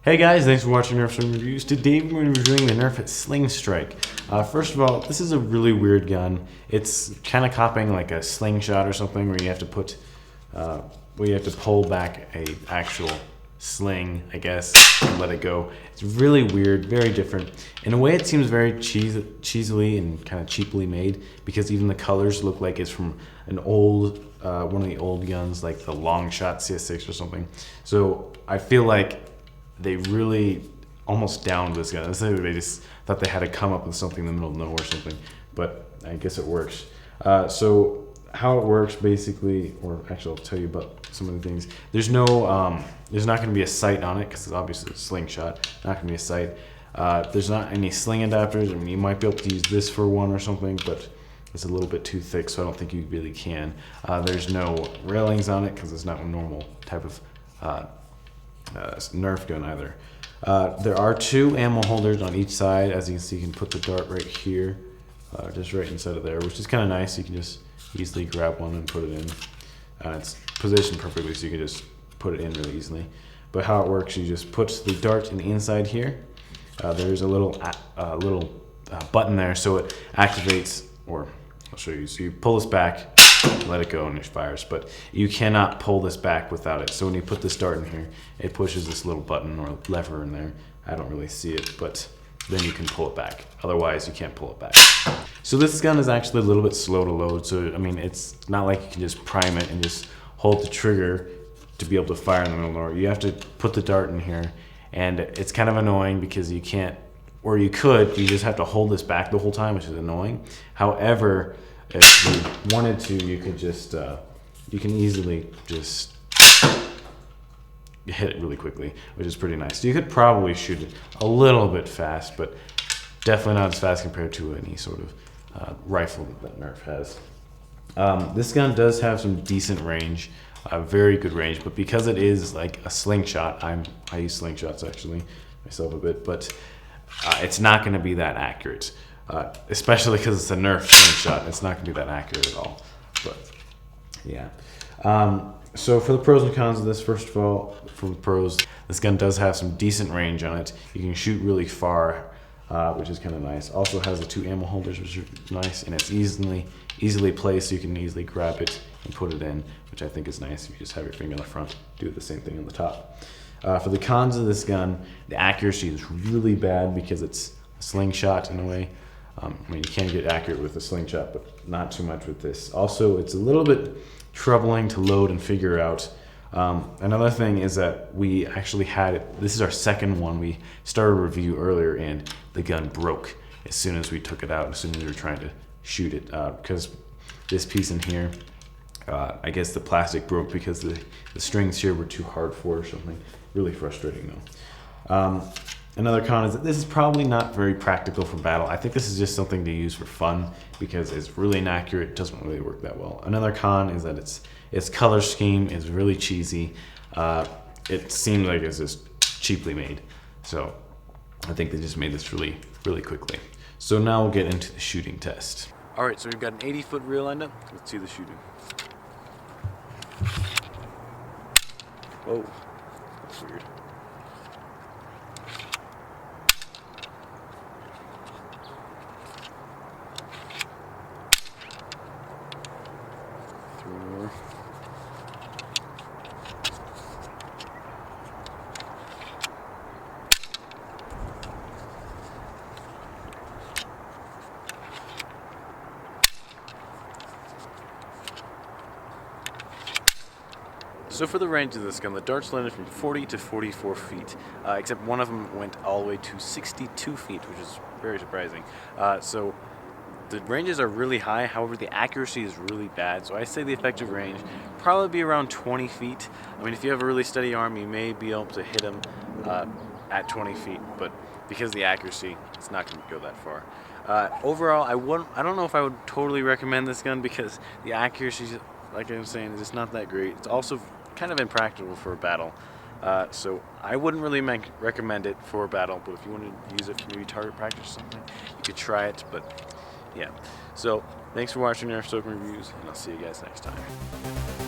Hey guys, thanks for watching Nerf N-Strike Reviews. Today we're going to be reviewing the Nerf N-Strike. First of all, this is a really weird gun. It's kind of copying like a slingshot or something where you have to pull back a actual sling, I guess, and let it go. It's really weird, very different. In a way, it seems very cheesily and kind of cheaply made because even the colors look like it's from an old, one of the old guns, like the long shot CS6 or something. So I feel like they really almost downed this gun. They just thought they had to come up with something in the middle of nowhere or something, but I guess it works. So how it works basically, or actually I'll tell you about some of the things. There's no, there's not going to be a sight on it because it's obviously a slingshot. Not going to be a sight. There's not any sling adapters. I mean, you might be able to use this for one or something, but it's a little bit too thick, so I don't think you really can. There's no railings on it because it's not a normal type of Nerf gun either. There are two ammo holders on each side. As you can see, you can put the dart right here, just right inside of there, which is kind of nice. You can just easily grab one and put it in. It's positioned perfectly, so you can just put it in really easily. But how it works, you just put the dart in the inside here. There's a little button there, so it activates, or I'll show you. So you pull this back, let it go, and it fires. But you cannot pull this back without it. So when you put this dart in here, it pushes this little button or lever in there. I don't really see it, but then you can pull it back. Otherwise, you can't pull it back. So this gun is actually a little bit slow to load. So I mean, it's not like you can just prime it and just hold the trigger to be able to fire in the middle of nowhere. You have to put the dart in here, and it's kind of annoying because you can't, or you could, you just have to hold this back the whole time, which is annoying. However, if you wanted to, you could just, you can easily just hit it really quickly, which is pretty nice. So you could probably shoot it a little bit fast, but definitely not as fast compared to any sort of rifle that Nerf has. This gun does have some decent range, very good range, but because it is like a slingshot, I use slingshots actually myself a bit, but it's not going to be that accurate. Especially because it's a Nerf slingshot, it's not going to be that accurate at all. But yeah. So for the pros and cons of this, first of all, for the pros, this gun does have some decent range on it. You can shoot really far, which is kind of nice. Also has the two ammo holders, which are nice, and it's easily placed, so you can easily grab it and put it in, which I think is nice. You just have your finger on the front, do the same thing on the top. For the cons of this gun, the accuracy is really bad because it's a slingshot in a way. I mean, you can get accurate with a slingshot, but not too much with this. Also, it's a little bit troubling to load and figure out. Another thing is that we actually had it. This is our second one. We started a review earlier, and the gun broke as soon as we took it out, as soon as we were trying to shoot it, because this piece in here, I guess the plastic broke because the strings here were too hard for it or something. Really frustrating though. Another con is that this is probably not very practical for battle. I think this is just something to use for fun because it's really inaccurate. It doesn't really work that well. Another con is that its color scheme is really cheesy. It seems like it's just cheaply made. So I think they just made this really, really quickly. So now we'll get into the shooting test. All right, so we've got an 80-foot reel lined up. Let's see the shooting. Whoa, that's weird. More. So for the range of this gun, the darts landed from 40 to 44 feet, except one of them went all the way to 62 feet, which is very surprising. So the ranges are really high, however the accuracy is really bad, so I say the effective range probably be around 20 feet. I mean, if you have a really steady arm, you may be able to hit them at 20 feet, but because of the accuracy, it's not going to go that far. Overall, I don't know if I would totally recommend this gun because the accuracy, like I was saying, is just not that great. It's also kind of impractical for a battle. So I wouldn't really recommend it for a battle, but if you want to use it for maybe target practice or something, you could try it, but yeah. So thanks for watching Nerf Socom Reviews, and I'll see you guys next time.